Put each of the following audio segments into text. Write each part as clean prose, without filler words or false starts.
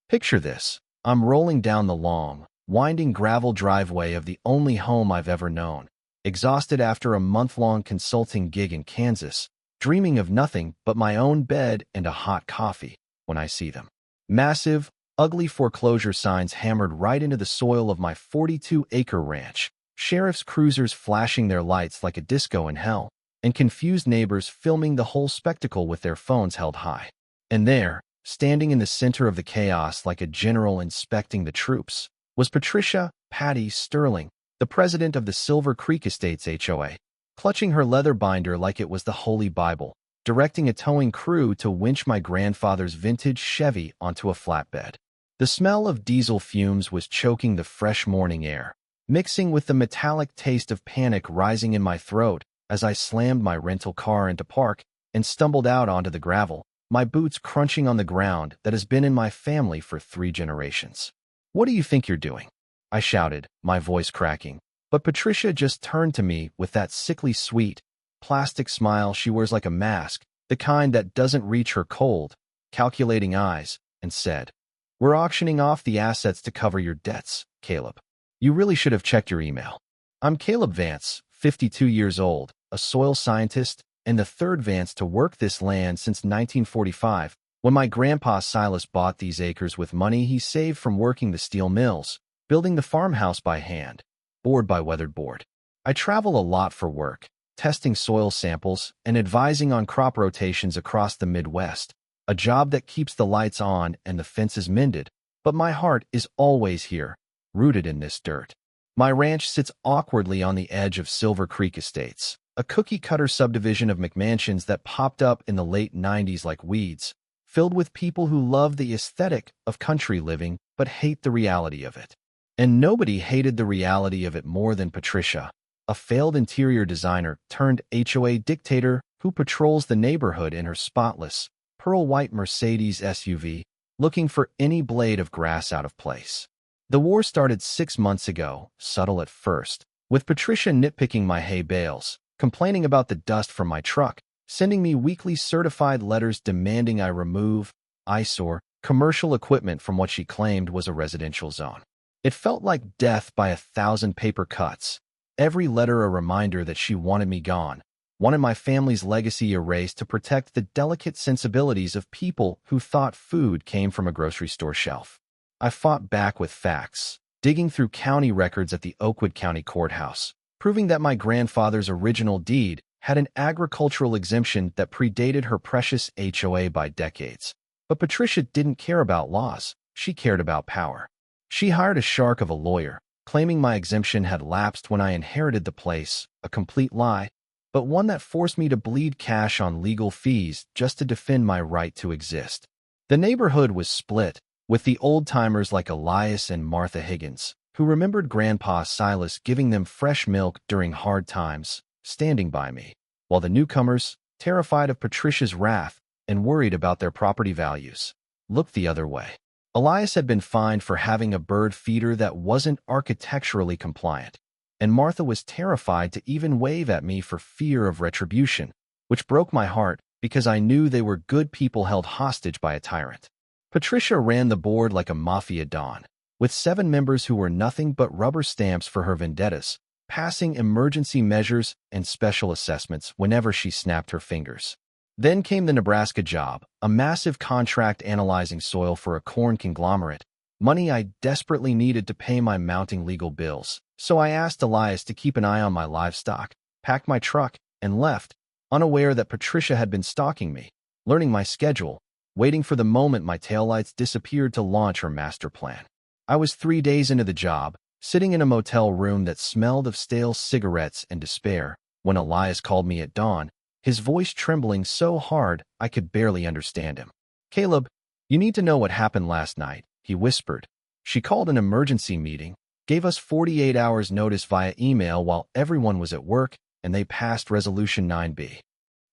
Picture this. I'm rolling down the long, winding gravel driveway of the only home I've ever known, exhausted after a month-long consulting gig in Kansas, dreaming of nothing but my own bed and a hot coffee when I see them. Massive, ugly foreclosure signs hammered right into the soil of my 42-acre ranch, sheriff's cruisers flashing their lights like a disco in hell, and confused neighbors filming the whole spectacle with their phones held high. And there, standing in the center of the chaos like a general inspecting the troops, was Patricia "Patty" Sterling, the president of the Silver Creek Estates HOA, clutching her leather binder like it was the Holy Bible, directing a towing crew to winch my grandfather's vintage Chevy onto a flatbed. The smell of diesel fumes was choking the fresh morning air, mixing with the metallic taste of panic rising in my throat as I slammed my rental car into park and stumbled out onto the gravel, my boots crunching on the ground that has been in my family for 3 generations. "What do you think you're doing?" I shouted, my voice cracking. But Patricia just turned to me with that sickly sweet, plastic smile she wears like a mask, the kind that doesn't reach her cold, calculating eyes, and said, "We're auctioning off the assets to cover your debts, Caleb. You really should have checked your email." I'm Caleb Vance, 52 years old, a soil scientist, and the third Vance to work this land since 1945, when my grandpa Silas bought these acres with money he saved from working the steel mills, building the farmhouse by hand, board by weathered board. I travel a lot for work, testing soil samples and advising on crop rotations across the Midwest, a job that keeps the lights on and the fences mended, but my heart is always here, rooted in this dirt. My ranch sits awkwardly on the edge of Silver Creek Estates, a cookie-cutter subdivision of McMansions that popped up in the late 90s like weeds, filled with people who love the aesthetic of country living but hate the reality of it. And nobody hated the reality of it more than Patricia, a failed interior designer turned HOA dictator who patrols the neighborhood in her spotless, pearl-white Mercedes SUV, looking for any blade of grass out of place. The war started 6 months ago, subtle at first, with Patricia nitpicking my hay bales, complaining about the dust from my truck, sending me weekly certified letters demanding I remove eyesore commercial equipment from what she claimed was a residential zone. It felt like death by 1,000 paper cuts, every letter a reminder that she wanted me gone, wanted my family's legacy erased to protect the delicate sensibilities of people who thought food came from a grocery store shelf. I fought back with facts, digging through county records at the Oakwood County Courthouse, proving that my grandfather's original deed had an agricultural exemption that predated her precious HOA by decades. But Patricia didn't care about laws, she cared about power. She hired a shark of a lawyer, claiming my exemption had lapsed when I inherited the place, a complete lie, but one that forced me to bleed cash on legal fees just to defend my right to exist. The neighborhood was split, with the old-timers like Elias and Martha Higgins, who remembered Grandpa Silas giving them fresh milk during hard times, standing by me, while the newcomers, terrified of Patricia's wrath and worried about their property values, looked the other way. Elias had been fined for having a bird feeder that wasn't architecturally compliant, and Martha was terrified to even wave at me for fear of retribution, which broke my heart because I knew they were good people held hostage by a tyrant. Patricia ran the board like a mafia don, with 7 members who were nothing but rubber stamps for her vendettas, passing emergency measures and special assessments whenever she snapped her fingers. Then came the Nebraska job, a massive contract analyzing soil for a corn conglomerate, money I desperately needed to pay my mounting legal bills. So I asked Elias to keep an eye on my livestock, packed my truck, and left, unaware that Patricia had been stalking me, learning my schedule, waiting for the moment my taillights disappeared to launch her master plan. I was 3 days into the job, sitting in a motel room that smelled of stale cigarettes and despair, when Elias called me at dawn, his voice trembling so hard I could barely understand him. "Caleb, you need to know what happened last night," he whispered. "She called an emergency meeting, gave us 48 hours notice via email while everyone was at work, and they passed Resolution 9B.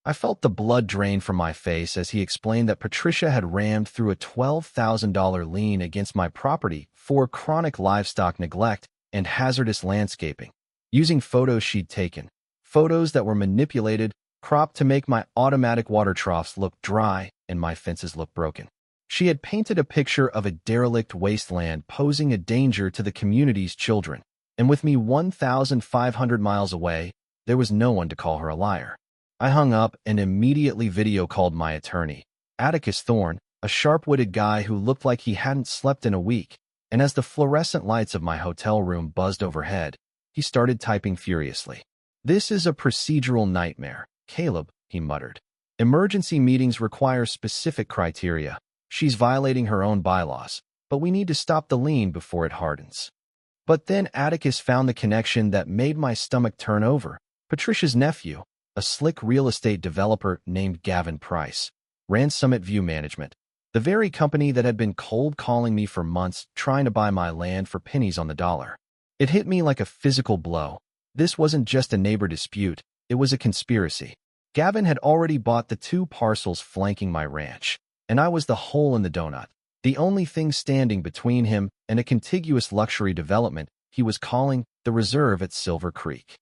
I felt the blood drain from my face as he explained that Patricia had rammed through a $12,000 lien against my property for chronic livestock neglect and hazardous landscaping, using photos she'd taken, photos that were manipulated, cropped to make my automatic water troughs look dry and my fences look broken. She had painted a picture of a derelict wasteland posing a danger to the community's children, and with me 1,500 miles away, there was no one to call her a liar. I hung up and immediately video called my attorney, Atticus Thorne, a sharp-witted guy who looked like he hadn't slept in a week, and as the fluorescent lights of my hotel room buzzed overhead, he started typing furiously. "This is a procedural nightmare, Caleb," he muttered. "Emergency meetings require specific criteria. She's violating her own bylaws, but we need to stop the lien before it hardens." But then Atticus found the connection that made my stomach turn over. Patricia's nephew, a slick real estate developer named Gavin Price, ran Summit View Management, the very company that had been cold calling me for months trying to buy my land for pennies on the dollar. It hit me like a physical blow. This wasn't just a neighbor dispute, it was a conspiracy. Gavin had already bought the 2 parcels flanking my ranch, and I was the hole in the donut, the only thing standing between him and a contiguous luxury development he was calling the Reserve at Silver Creek.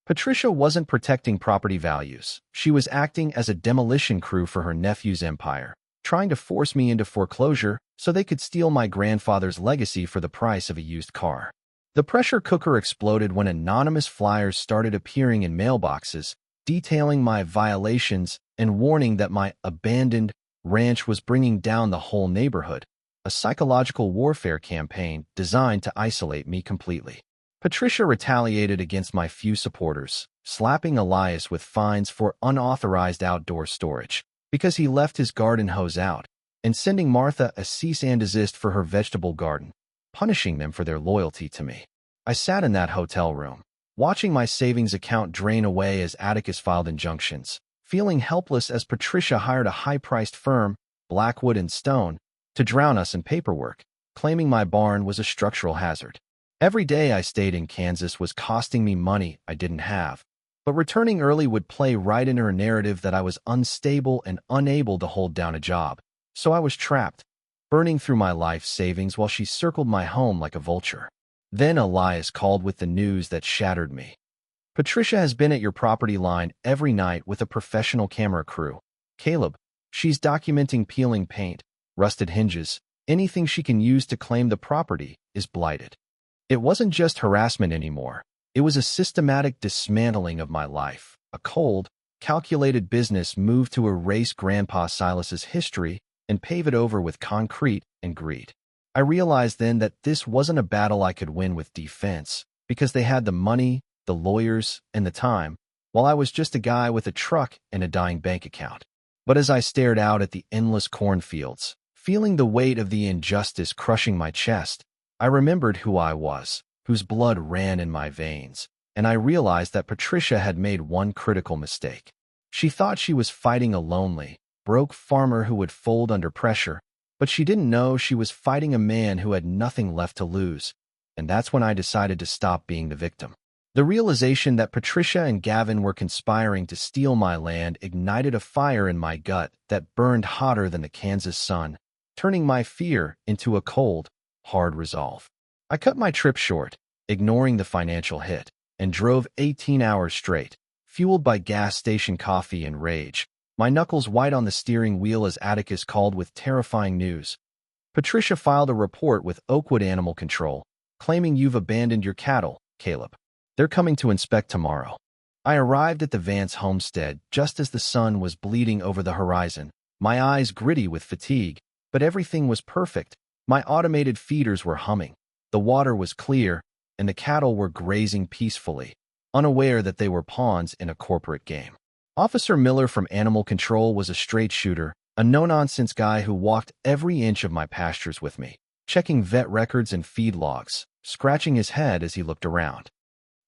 Patricia wasn't protecting property values. She was acting as a demolition crew for her nephew's empire, trying to force me into foreclosure so they could steal my grandfather's legacy for the price of a used car. The pressure cooker exploded when anonymous flyers started appearing in mailboxes, detailing my violations and warning that my abandoned ranch was bringing down the whole neighborhood, a psychological warfare campaign designed to isolate me completely. Patricia retaliated against my few supporters, slapping Elias with fines for unauthorized outdoor storage because he left his garden hose out, and sending Martha a cease and desist for her vegetable garden, punishing them for their loyalty to me. I sat in that hotel room, watching my savings account drain away as Atticus filed injunctions, feeling helpless as Patricia hired a high-priced firm, Blackwood and Stone, to drown us in paperwork, claiming my barn was a structural hazard. Every day I stayed in Kansas was costing me money I didn't have, but returning early would play right in her narrative that I was unstable and unable to hold down a job. So I was trapped, burning through my life savings while she circled my home like a vulture. Then Elias called with the news that shattered me. "Patricia has been at your property line every night with a professional camera crew. Caleb, she's documenting peeling paint, rusted hinges, anything she can use to claim the property is blighted." It wasn't just harassment anymore. It was a systematic dismantling of my life, a cold, calculated business moved to erase Grandpa Silas's history and pave it over with concrete and greed. I realized then that this wasn't a battle I could win with defense, because they had the money, the lawyers, and the time, while I was just a guy with a truck and a dying bank account. But as I stared out at the endless cornfields, feeling the weight of the injustice crushing my chest, I remembered who I was, whose blood ran in my veins, and I realized that Patricia had made one critical mistake. She thought she was fighting a lonely, broke farmer who would fold under pressure, but she didn't know she was fighting a man who had nothing left to lose, and that's when I decided to stop being the victim. The realization that Patricia and Gavin were conspiring to steal my land ignited a fire in my gut that burned hotter than the Kansas sun, turning my fear into a cold, hard resolve. I cut my trip short, ignoring the financial hit, and drove 18 hours straight, fueled by gas station coffee and rage, my knuckles white on the steering wheel as Atticus called with terrifying news. "Patricia filed a report with Oakwood Animal Control, claiming you've abandoned your cattle, Caleb. They're coming to inspect tomorrow." I arrived at the Vance homestead just as the sun was bleeding over the horizon, my eyes gritty with fatigue, but everything was perfect. My automated feeders were humming, the water was clear, and the cattle were grazing peacefully, unaware that they were pawns in a corporate game. Officer Miller from Animal Control was a straight shooter, a no-nonsense guy who walked every inch of my pastures with me, checking vet records and feed logs, scratching his head as he looked around.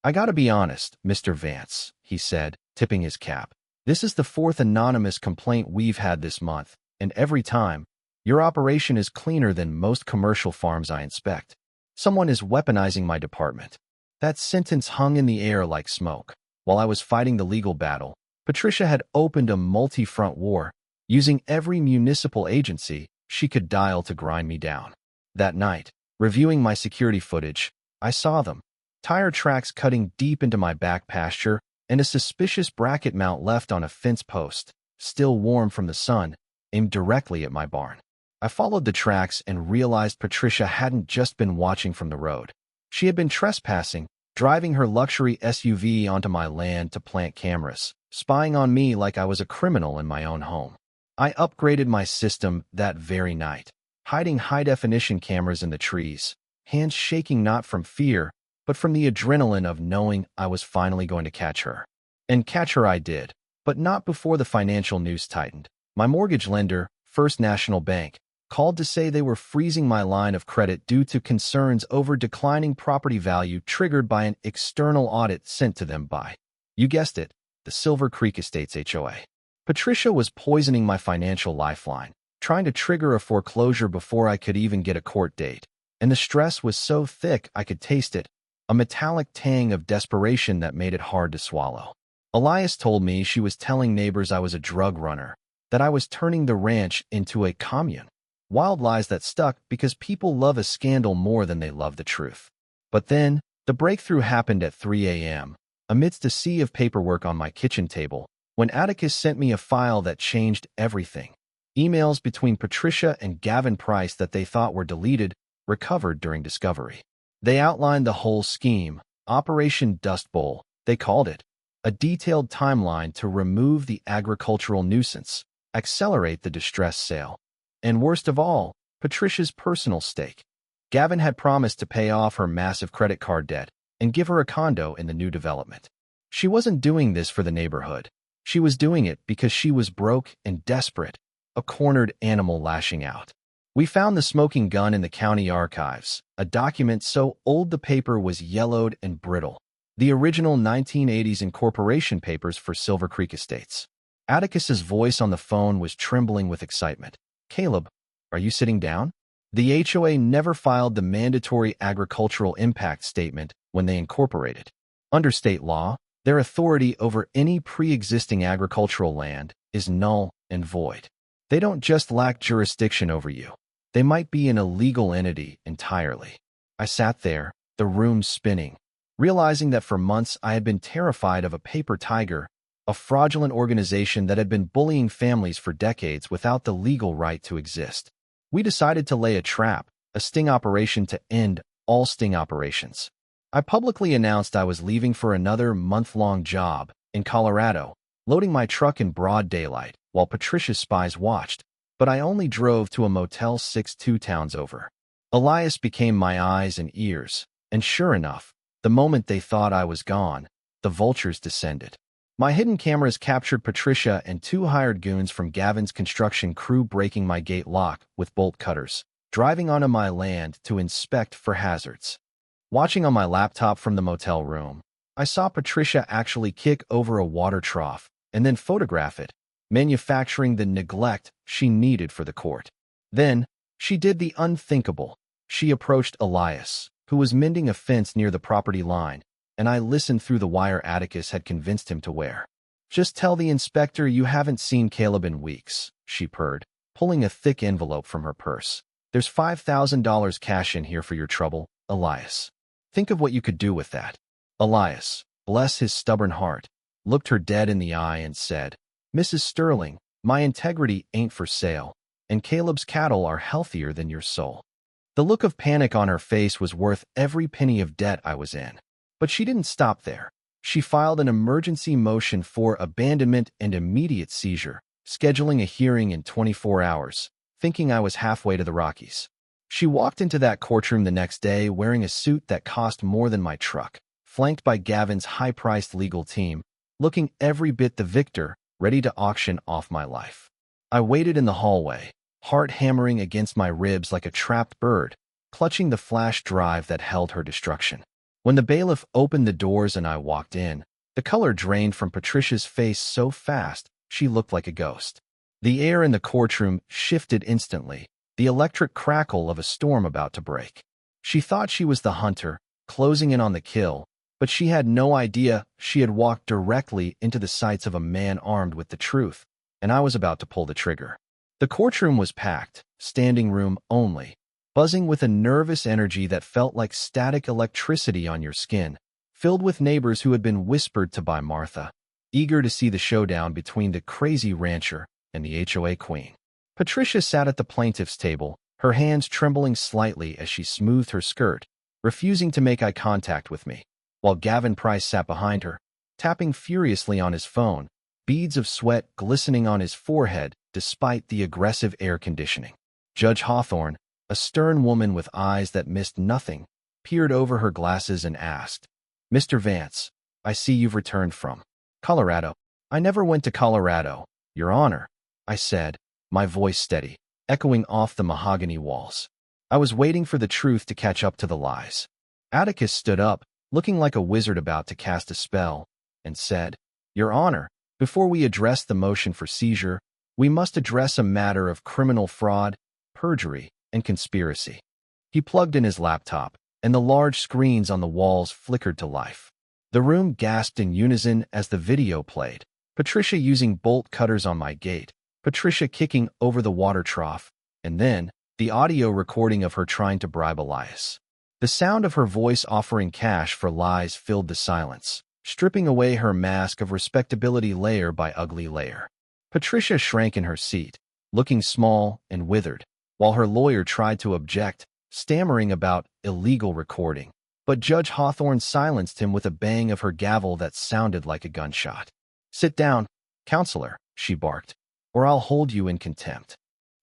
"I gotta be honest, Mr. Vance," he said, tipping his cap. "This is the 4th anonymous complaint we've had this month, and every time, your operation is cleaner than most commercial farms I inspect. Someone is weaponizing my department." That sentence hung in the air like smoke. While I was fighting the legal battle, Patricia had opened a multi-front war, using every municipal agency she could dial to grind me down. That night, reviewing my security footage, I saw them. Tire tracks cutting deep into my back pasture and a suspicious bracket mount left on a fence post, still warm from the sun, aimed directly at my barn. I followed the tracks and realized Patricia hadn't just been watching from the road. She had been trespassing, driving her luxury SUV onto my land to plant cameras, spying on me like I was a criminal in my own home. I upgraded my system that very night, hiding high-definition cameras in the trees, hands shaking not from fear, but from the adrenaline of knowing I was finally going to catch her. And catch her I did, but not before the financial news tightened. My mortgage lender, First National Bank, called to say they were freezing my line of credit due to concerns over declining property value triggered by an external audit sent to them by, you guessed it, the Silver Creek Estates HOA. Patricia was poisoning my financial lifeline, trying to trigger a foreclosure before I could even get a court date. And the stress was so thick I could taste it, a metallic tang of desperation that made it hard to swallow. Elias told me she was telling neighbors I was a drug runner, that I was turning the ranch into a commune. Wild lies that stuck because people love a scandal more than they love the truth. But then, the breakthrough happened at 3 a.m., amidst a sea of paperwork on my kitchen table, when Atticus sent me a file that changed everything. Emails between Patricia and Gavin Price that they thought were deleted, recovered during discovery. They outlined the whole scheme, Operation Dust Bowl, they called it, a detailed timeline to remove the agricultural nuisance, accelerate the distress sale, and worst of all, Patricia's personal stake. Gavin had promised to pay off her massive credit card debt and give her a condo in the new development. She wasn't doing this for the neighborhood. She was doing it because she was broke and desperate, a cornered animal lashing out. We found the smoking gun in the county archives, a document so old the paper was yellowed and brittle. The original 1980s incorporation papers for Silver Creek Estates. Atticus's voice on the phone was trembling with excitement. Caleb, are you sitting down? The HOA never filed the mandatory agricultural impact statement when they incorporated. Under state law, their authority over any pre-existing agricultural land is null and void. They don't just lack jurisdiction over you. They might be an illegal entity entirely. I sat there, the room spinning, realizing that for months I had been terrified of a paper tiger, a fraudulent organization that had been bullying families for decades without the legal right to exist. We decided to lay a trap, a sting operation to end all sting operations. I publicly announced I was leaving for another month-long job in Colorado, loading my truck in broad daylight while Patricia's spies watched, but I only drove to a Motel 6 2 towns over. Elias became my eyes and ears, and sure enough, the moment they thought I was gone, the vultures descended. My hidden cameras captured Patricia and two hired goons from Gavin's construction crew breaking my gate lock with bolt cutters, driving onto my land to inspect for hazards. Watching on my laptop from the motel room, I saw Patricia actually kick over a water trough and then photograph it, manufacturing the neglect she needed for the court. Then, she did the unthinkable. She approached Elias, who was mending a fence near the property line, and I listened through the wire Atticus had convinced him to wear. "Just tell the inspector you haven't seen Caleb in weeks," she purred, pulling a thick envelope from her purse. "There's $5,000 cash in here for your trouble, Elias. Think of what you could do with that." Elias, bless his stubborn heart, looked her dead in the eye and said, "Mrs. Sterling, my integrity ain't for sale, and Caleb's cattle are healthier than your soul." The look of panic on her face was worth every penny of debt I was in. But she didn't stop there. She filed an emergency motion for abandonment and immediate seizure, scheduling a hearing in 24 hours, thinking I was halfway to the Rockies. She walked into that courtroom the next day wearing a suit that cost more than my truck, flanked by Gavin's high-priced legal team, looking every bit the victor, ready to auction off my life. I waited in the hallway, heart hammering against my ribs like a trapped bird, clutching the flash drive that held her destruction. When the bailiff opened the doors and I walked in, the color drained from Patricia's face so fast she looked like a ghost. The air in the courtroom shifted instantly, the electric crackle of a storm about to break. She thought she was the hunter, closing in on the kill, but she had no idea she had walked directly into the sights of a man armed with the truth, and I was about to pull the trigger. The courtroom was packed, standing room only, buzzing with a nervous energy that felt like static electricity on your skin, filled with neighbors who had been whispered to by Martha, eager to see the showdown between the crazy rancher and the HOA queen. Patricia sat at the plaintiff's table, her hands trembling slightly as she smoothed her skirt, refusing to make eye contact with me, while Gavin Price sat behind her, tapping furiously on his phone, beads of sweat glistening on his forehead despite the aggressive air conditioning. Judge Hawthorne, a stern woman with eyes that missed nothing, peered over her glasses and asked, "Mr. Vance, I see you've returned from Colorado." "I never went to Colorado, Your Honor," I said, my voice steady, echoing off the mahogany walls. I was waiting for the truth to catch up to the lies. Atticus stood up, looking like a wizard about to cast a spell, and said, "Your Honor, before we address the motion for seizure, we must address a matter of criminal fraud, perjury, and conspiracy." He plugged in his laptop, and the large screens on the walls flickered to life. The room gasped in unison as the video played. Patricia using bolt cutters on my gate, Patricia kicking over the water trough, and then the audio recording of her trying to bribe Elias. The sound of her voice offering cash for lies filled the silence, stripping away her mask of respectability layer by ugly layer. Patricia shrank in her seat, looking small and withered, while her lawyer tried to object, stammering about illegal recording. But Judge Hawthorne silenced him with a bang of her gavel that sounded like a gunshot. "Sit down, counselor," she barked, "or I'll hold you in contempt."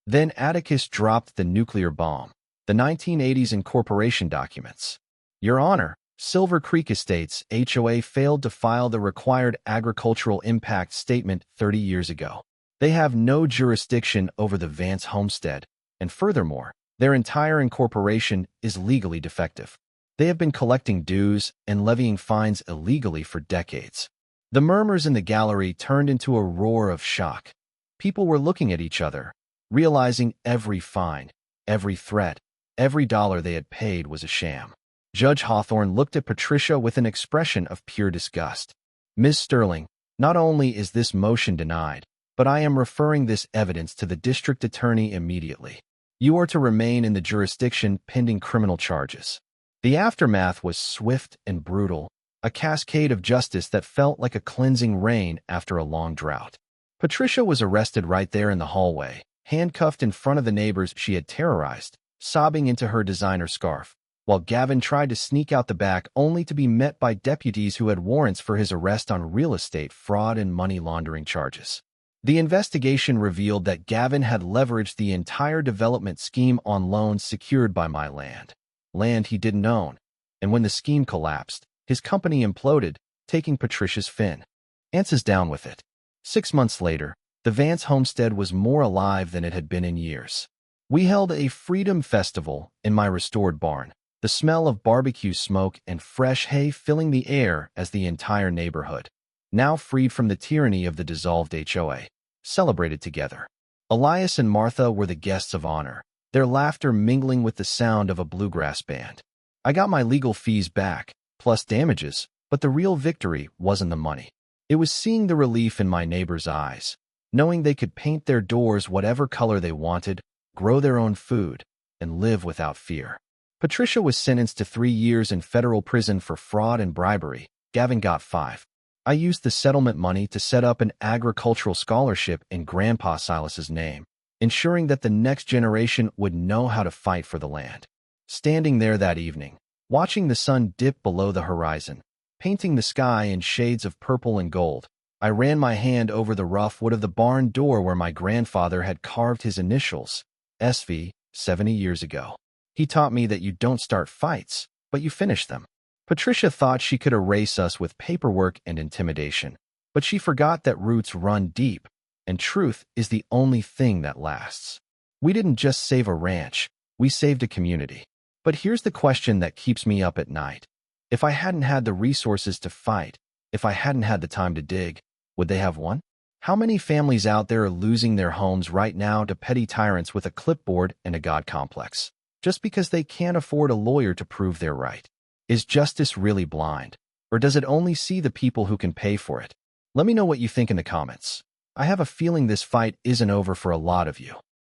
Then Atticus dropped the nuclear bomb, the 1980s incorporation documents. "Your Honor, Silver Creek Estates HOA failed to file the required agricultural impact statement 30 years ago. They have no jurisdiction over the Vance homestead, and furthermore, their entire incorporation is legally defective. They have been collecting dues and levying fines illegally for decades." The murmurs in the gallery turned into a roar of shock. People were looking at each other, realizing every fine, every threat, every dollar they had paid was a sham. Judge Hawthorne looked at Patricia with an expression of pure disgust. "Ms. Sterling, not only is this motion denied, but I am referring this evidence to the district attorney immediately. You are to remain in the jurisdiction pending criminal charges." The aftermath was swift and brutal, a cascade of justice that felt like a cleansing rain after a long drought. Patricia was arrested right there in the hallway, handcuffed in front of the neighbors she had terrorized, sobbing into her designer scarf, while Gavin tried to sneak out the back only to be met by deputies who had warrants for his arrest on real estate fraud and money laundering charges. The investigation revealed that Gavin had leveraged the entire development scheme on loans secured by my land he didn't own, and when the scheme collapsed, his company imploded, taking Patricia's finances down with it. 6 months later, the Vance homestead was more alive than it had been in years. We held a freedom festival in my restored barn, the smell of barbecue smoke and fresh hay filling the air as the entire neighborhood, now freed from the tyranny of the dissolved HOA, celebrated together. Elias and Martha were the guests of honor, their laughter mingling with the sound of a bluegrass band. I got my legal fees back, plus damages, but the real victory wasn't the money. It was seeing the relief in my neighbors' eyes, knowing they could paint their doors whatever color they wanted, grow their own food, and live without fear. Patricia was sentenced to 3 years in federal prison for fraud and bribery. Gavin got 5. I used the settlement money to set up an agricultural scholarship in Grandpa Silas's name, ensuring that the next generation would know how to fight for the land. Standing there that evening, watching the sun dip below the horizon, painting the sky in shades of purple and gold, I ran my hand over the rough wood of the barn door where my grandfather had carved his initials, SV, 70 years ago. He taught me that you don't start fights, but you finish them. Patricia thought she could erase us with paperwork and intimidation, but she forgot that roots run deep, and truth is the only thing that lasts. We didn't just save a ranch, we saved a community. But here's the question that keeps me up at night. If I hadn't had the resources to fight, if I hadn't had the time to dig, would they have won? How many families out there are losing their homes right now to petty tyrants with a clipboard and a God complex, just because they can't afford a lawyer to prove they're right? Is justice really blind, or does it only see the people who can pay for it? Let me know what you think in the comments. I have a feeling this fight isn't over for a lot of you.